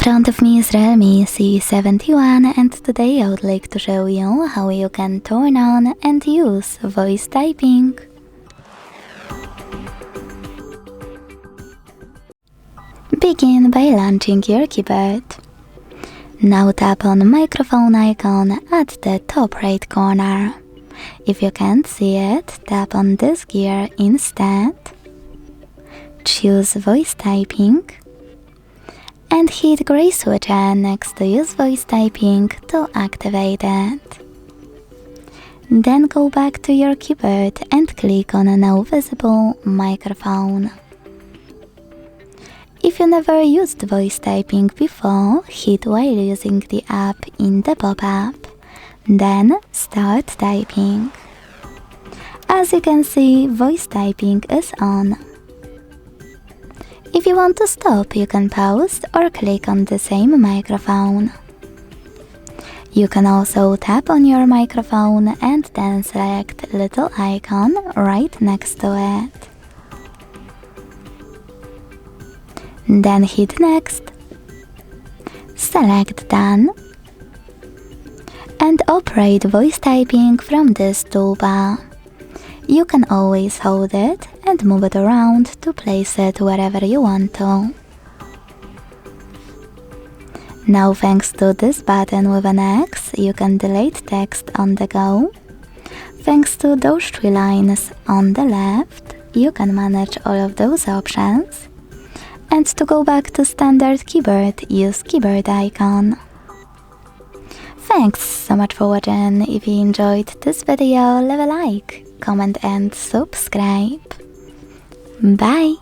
front of me is REALME C71 and today I would like to show you how you can turn on and use voice typing. Begin by launching your keyboard. Now tap on microphone icon at the top right corner. If you can't see it, tap on this gear instead. Choose voice typing and hit gray switcher next to use voice typing to activate it. Then go back to your keyboard and click on now visible microphone. If you never used voice typing before, hit while using the app in the pop-up. Then start typing. As you can see, voice typing is on. If you want to stop, you can pause or click on the same microphone. You can also tap on your microphone and then select little icon right next to it. Then hit next. Select done. And operate voice typing from this toolbar. You can always hold it and move it around to place it wherever you want to. Now thanks to this button with an X, you can delete text on the go. Thanks to those three lines on the left, you can manage all of those options. And to go back to standard keyboard, use keyboard icon. Thanks so much for watching. If you enjoyed this video, leave a like, comment and subscribe. Bye!